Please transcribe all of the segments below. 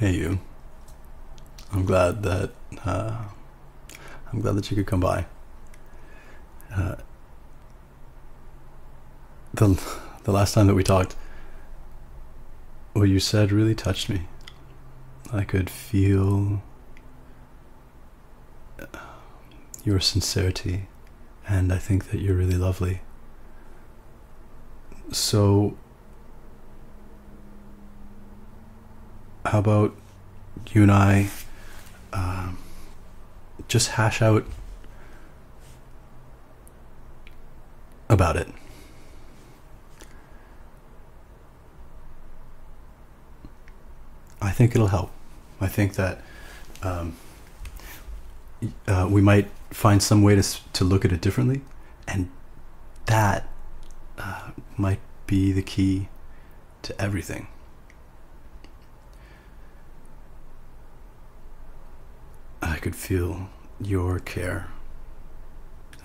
Hey you. I'm glad that uh, I'm glad that you could come by. Uh, the the last time that we talked, what you said really touched me. I could feel your sincerity, and I think that you're really lovely. So, how about you and I um just hash out about it? I think it'll help. I think that um, we might find some way to look at it differently, and that might be the key to everything. I could feel your care,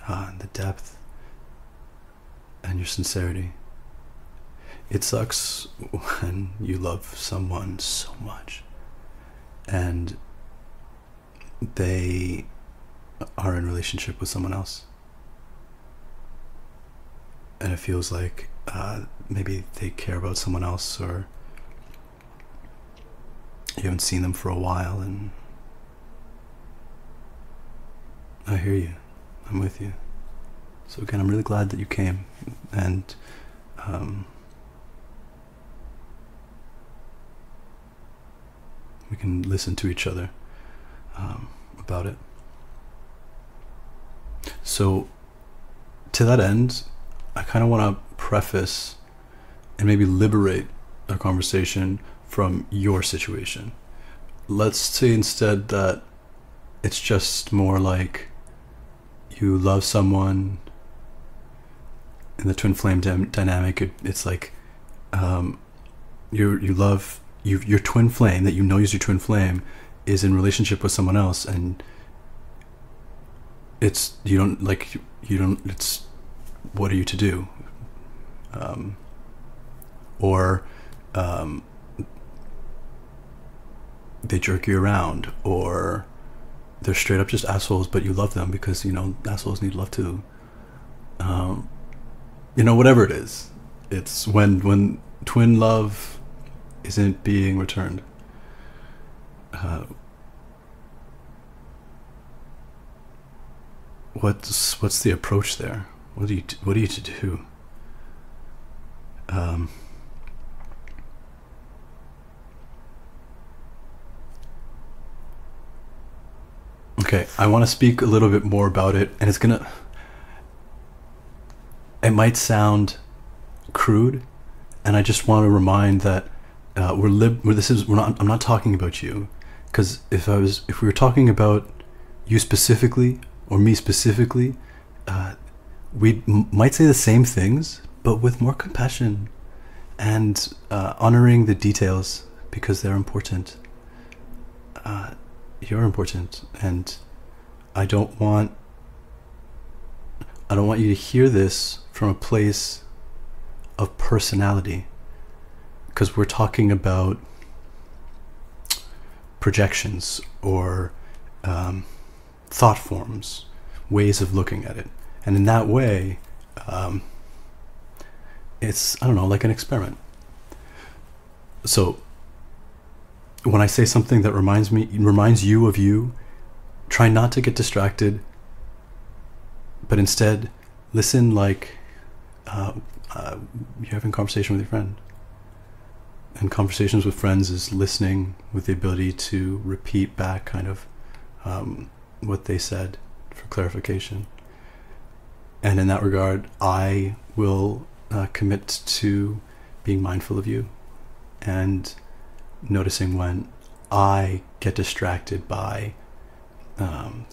and the depth, and your sincerity. It sucks when you love someone so much and they are in a relationship with someone else, and it feels like maybe they care about someone else, or you haven't seen them for a while. And I hear you. I'm with you. So again, I'm really glad that you came, and we can listen to each other about it. So to that end, I kind of want to preface and maybe liberate our conversation from your situation. Let's say instead that it's just more like you love someone. In the twin flame dynamic, it's like you love your twin flame that you know is your twin flame is in relationship with someone else, and it's you don't it's what are you to do? Or they jerk you around, or they're straight up just assholes, but you love them because assholes need love too. Whatever it is, it's when twin love isn't being returned. What's the approach there? What are you to do? Okay, I want to speak a little bit more about it, and it might sound crude, and I just want to remind that I'm not talking about you, because if we were talking about you specifically or me specifically, we might say the same things, but with more compassion and honoring the details, because they're important. You're important, and I don't want you to hear this from a place of personality, because we're talking about projections or thought forms, ways of looking at it, and in that way, it's, I don't know, like an experiment. So when I say something that reminds you of you, try not to get distracted, but instead listen like you're having a conversation with your friend. And conversations with friends is listening with the ability to repeat back kind of what they said for clarification. And in that regard, I will commit to being mindful of you and noticing when I get distracted by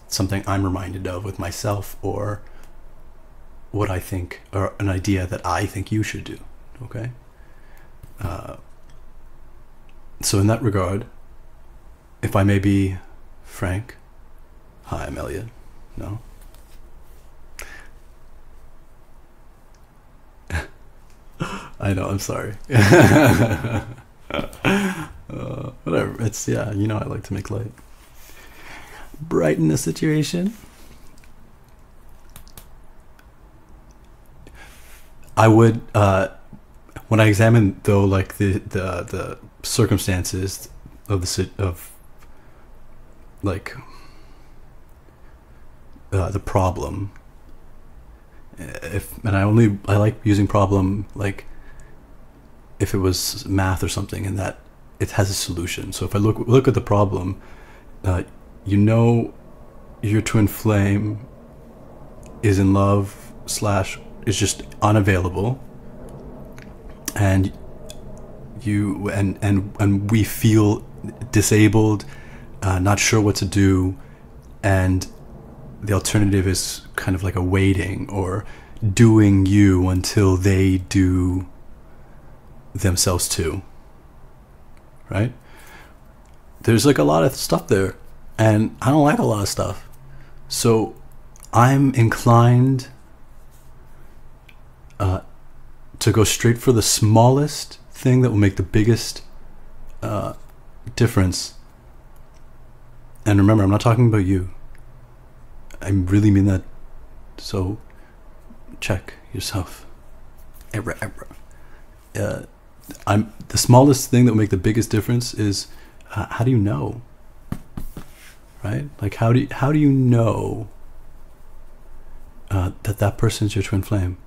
something I'm reminded of with myself, or what I think, or an idea that I think you should do. Okay? So in that regard, if I may be frank, hi, I'm Elliot. No? I know, I'm sorry. Whatever. It's, yeah, you know, I like to make light. Brighten the situation. I would, when I examine though, like the circumstances of like the problem. And I like using problem like if it was math or something, and that it has a solution. So if I look at the problem, you know, your twin flame is in love / is just unavailable, and you and we feel disabled, not sure what to do, and the alternative is kind of like a waiting or doing you until they do themselves too, right? There's like a lot of stuff there, and I don't like a lot of stuff, so I'm inclined to go straight for the smallest thing that will make the biggest difference. And remember, I'm not talking about you. I really mean that. So check yourself. I'm the smallest thing that will make the biggest difference is how do you know, right? Like how do you know that person's your twin flame?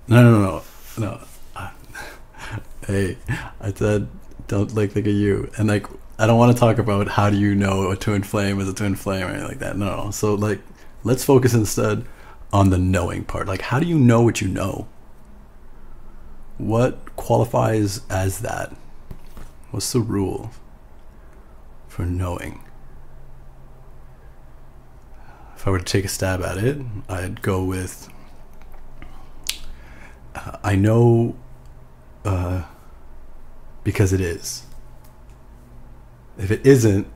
No. Hey, I said don't like think of you, and like I don't want to talk about how do you know a twin flame is a twin flame or anything like that. No. So like let's focus instead on the knowing part. Like how do you know what you know? What qualifies as that? What's the rule for knowing? If I were to take a stab at it, I'd go with I know because it is. If it isn't,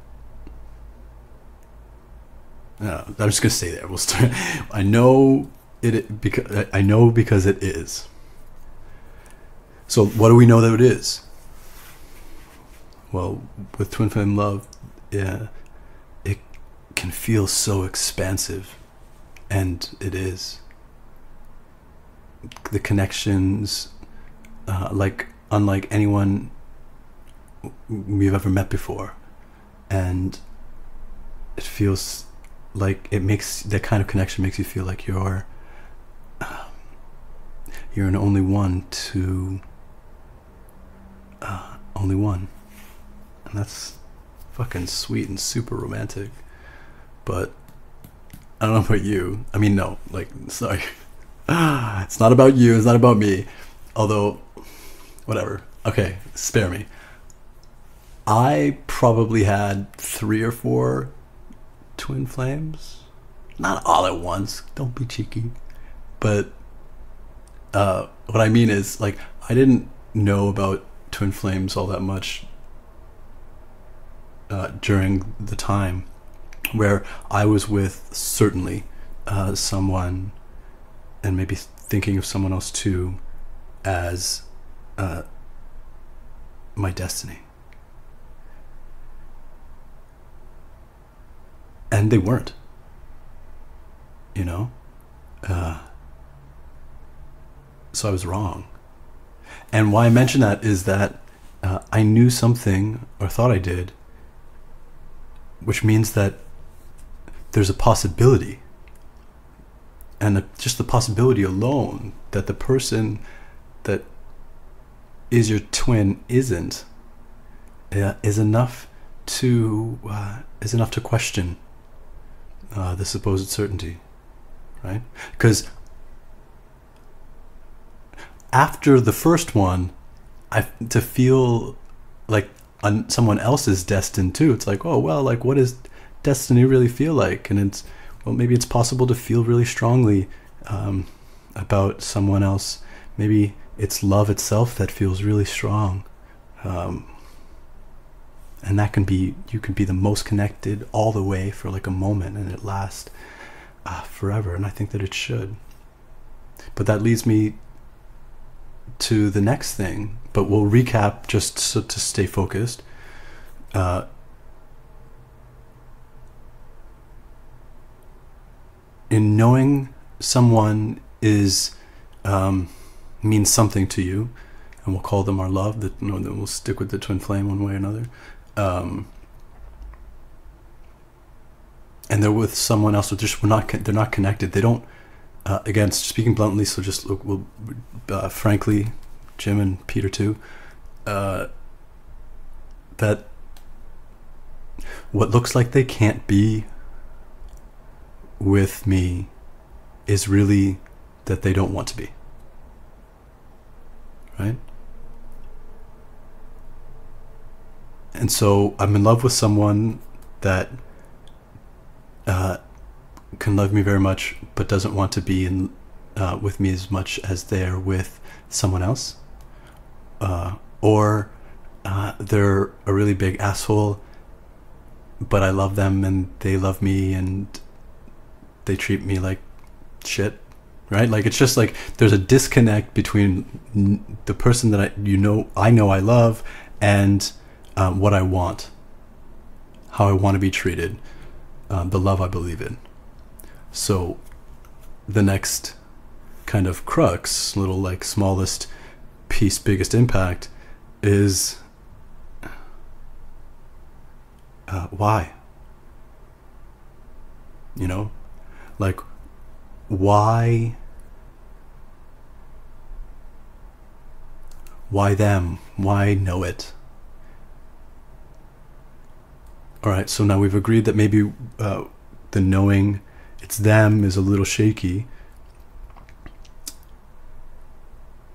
no, I'm just gonna stay there. We'll start. I know because it is. So what do we know that it is? Well, with twin flame love, yeah, it can feel so expansive, and it is. The connections, like unlike anyone we've ever met before, and it feels like it makes that kind of connection makes you feel like you're an only one to only one, and that's fucking sweet and super romantic. But I don't know about you. I mean, no, like, sorry. It's not about you, it's not about me. Although, whatever. Okay, spare me. I probably had 3 or 4 twin flames. Not all at once, don't be cheeky. But what I mean is, like, I didn't know about twin flames all that much during the time where I was with certainly someone, and maybe thinking of someone else too, as my destiny. And they weren't, you know? So I was wrong. And why I mention that is that I knew something, or thought I did, which means that there's a possibility. And just the possibility alone that the person that is your twin isn't is enough to question the supposed certainty, right? Because after the first one, to feel like someone else is destined too. It's like, oh well, like what does destiny really feel like? And it's, well, maybe it's possible to feel really strongly about someone else. Maybe it's love itself that feels really strong, and that can be, you can be the most connected all the way for like a moment, and it lasts forever. And I think that it should. But that leads me to the next thing. But we'll recap just so to stay focused. uh, in knowing someone is means something to you, and we'll call them our love. That then we'll stick with the twin flame one way or another. And they're with someone else. They're not connected. They don't. Again, speaking bluntly, so just look. Frankly, Jim and Peter too. That what looks like they can't be with me is really that they don't want to be. Right? And so I'm in love with someone that can love me very much, but doesn't want to be in with me as much as they're with someone else. Or they're a really big asshole, but I love them and they love me and they treat me like shit, right? Like, it's just like there's a disconnect between the person that I know I love and what I want, how I want to be treated, the love I believe in. So the next kind of crux, little like smallest piece, biggest impact, is why? You know, like, why them? Why know it? All right, so now we've agreed that maybe the knowing it's them is a little shaky.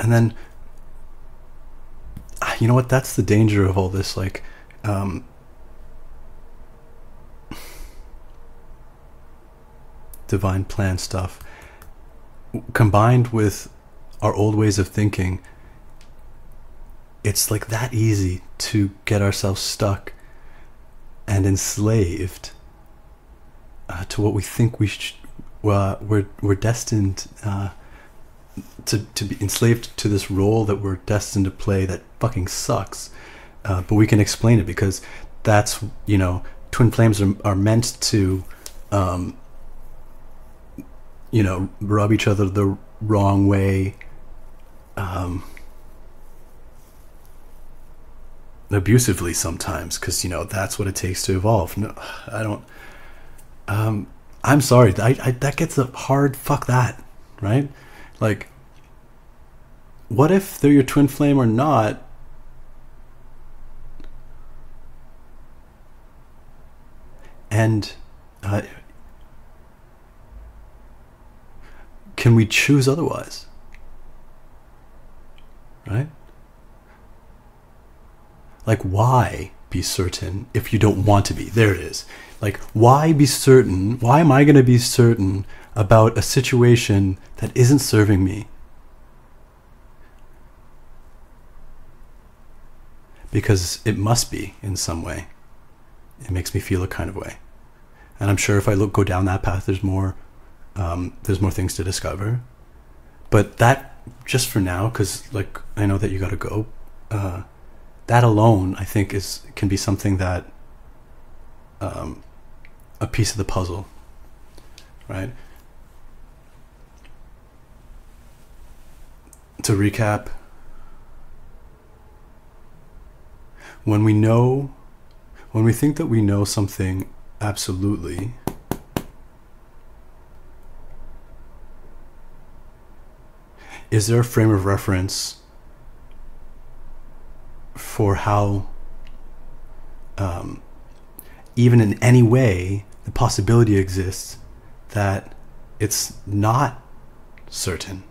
And then, you know what? That's the danger of all this, like, divine plan stuff, combined with our old ways of thinking. It's like that easy to get ourselves stuck and enslaved to what we think we're destined to be enslaved to this role that we're destined to play that fucking sucks. But we can explain it because that's, twin flames are meant to, rub each other the wrong way, abusively sometimes, because that's what it takes to evolve. No, I don't. I'm sorry. I that gets a hard fuck that, right? Like, what if they're your twin flame or not? And can we choose otherwise? Right? Like, why be certain if you don't want to be? There it is. Like, why be certain? Why am I going to be certain about a situation that isn't serving me? Because it must be in some way. It makes me feel a kind of way. And I'm sure if I go down that path, there's more things to discover. But that, just for now, because like I know that you got to go. That alone, I think, can be something that a piece of the puzzle, right? To recap, when we think that we know something absolutely, is there a frame of reference for how, even in any way, the possibility exists that it's not certain,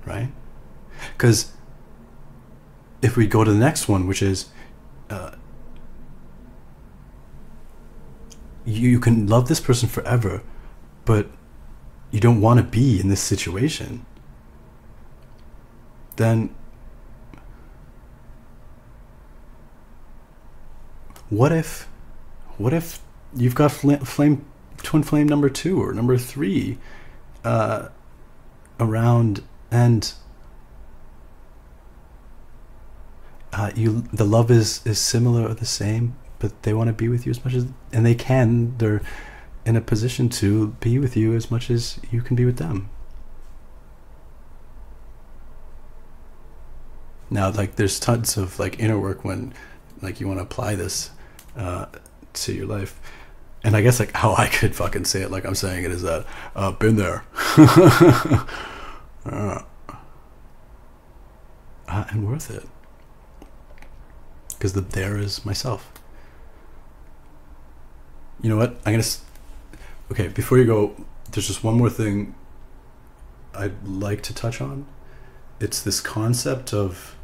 right? Because if we go to the next one, which is, you can love this person forever, but you don't want to be in this situation, then what if you've got twin flame number 2 or number 3 around, and the love is similar or the same, but they want to be with you as much as, and they can, they're in a position to be with you as much as you can be with them. Now, like, there's tons of like inner work when like you want to apply this to your life. And I guess like how I could fucking say it like I'm saying it is that been there. And worth it. Because the there is myself. You know what? Okay, before you go, there's just one more thing I'd like to touch on. It's this concept of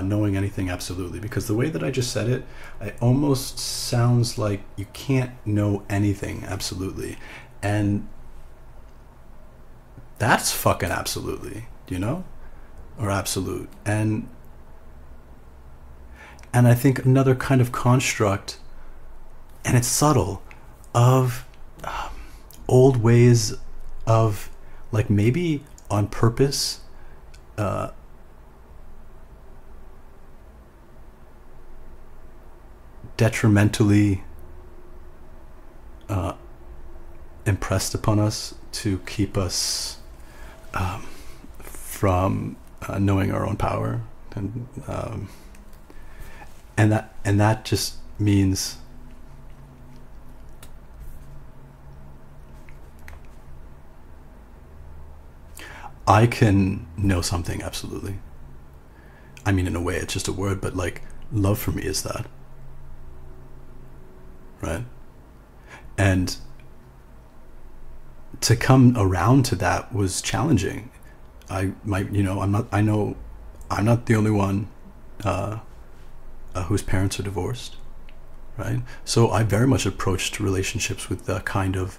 knowing anything absolutely, because the way that I just said it, it almost sounds like you can't know anything absolutely, and that's fucking absolutely, you know, or absolute. And I think another kind of construct, and it's subtle, of old ways of, like, maybe on purpose, detrimentally impressed upon us to keep us from knowing our own power, and that just means I can know something absolutely. I mean, in a way, it's just a word, but like, love for me is that. Right? And to come around to that was challenging. I'm not the only one whose parents are divorced, right? So I very much approached relationships with that kind of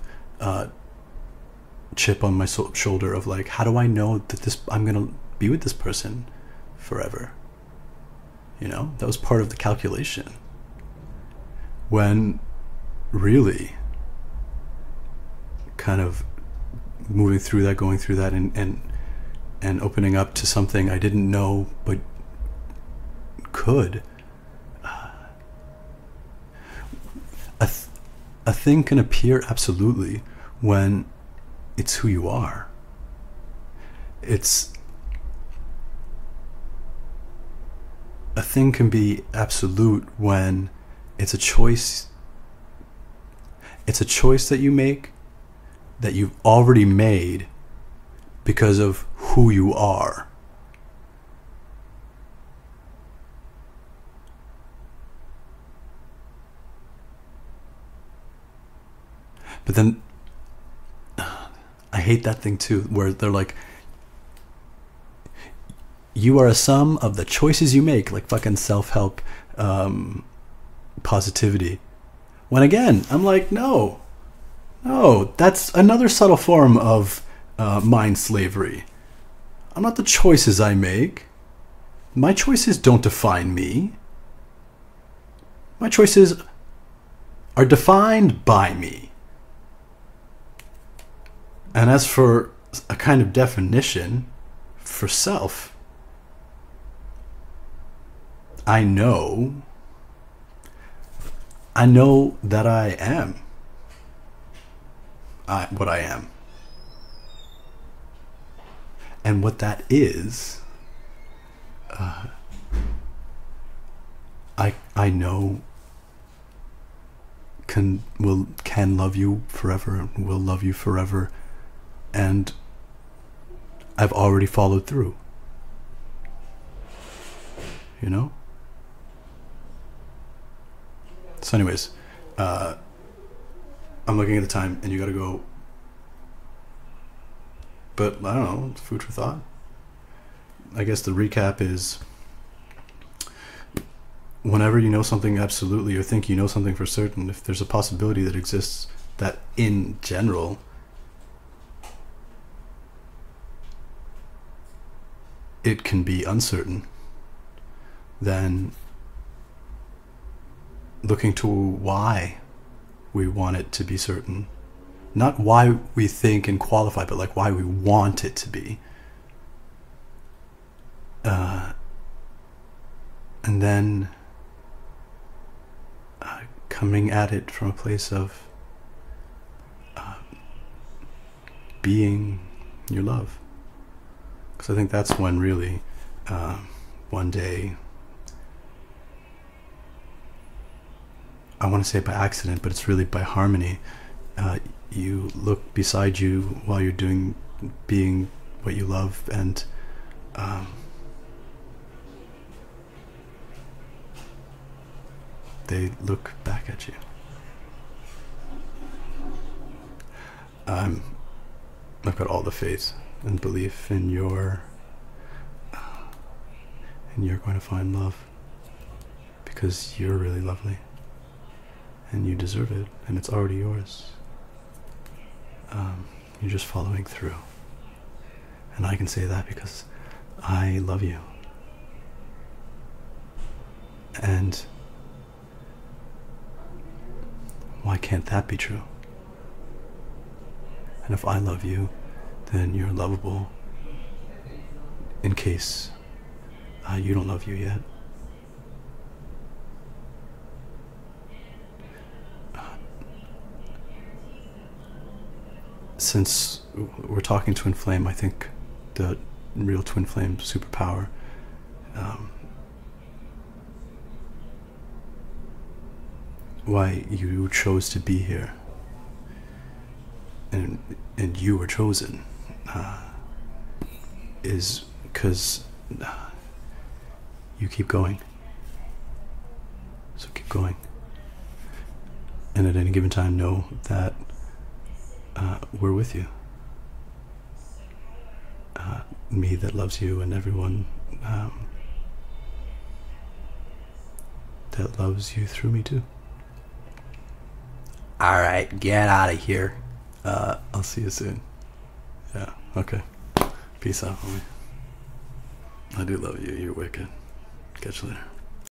chip on my shoulder of like, how do I know that I'm gonna be with this person forever? You know, that was part of the calculation. When really kind of moving through that, going through that, and opening up to something I didn't know but could. A thing can appear absolutely when it's who you are. A thing can be absolute when it's a choice. It's a choice that you make, that you've already made because of who you are. But then I hate that thing too, where they're like, you are a sum of the choices you make, like fucking self-help positivity. When again, I'm like, no, that's another subtle form of mind slavery. I'm not the choices I make. My choices don't define me. My choices are defined by me. And as for a kind of definition for self, I know that I am what I am. And what that is, I know can love you forever, will love you forever, and I've already followed through. You know? So anyways, I'm looking at the time and you gotta go. But I don't know, food for thought. I guess the recap is, whenever you know something absolutely or think you know something for certain, if there's a possibility that exists that in general it can be uncertain, then looking to why we want it to be certain. Not why we think and qualify, but like why we want it to be. And then coming at it from a place of being your love. Because I think that's when really one day, I want to say by accident, but it's really by harmony, you look beside you while you're being what you love, and they look back at you. I've got all the faith and belief in you're going to find love, because you're really lovely and you deserve it, and it's already yours. You're just following through, and I can say that because I love you. And why can't that be true? And if I love you, then you're lovable, in case you don't love you yet. Since we're talking twin flame, I think the real twin flame superpower why you chose to be here, and you were chosen, is because you keep going. So keep going, and at any given time know that we're with you. Me that loves you, and everyone that loves you through me too. Alright, get out of here. I'll see you soon. Yeah, okay. Peace out, homie. I do love you. You're wicked. Catch you later.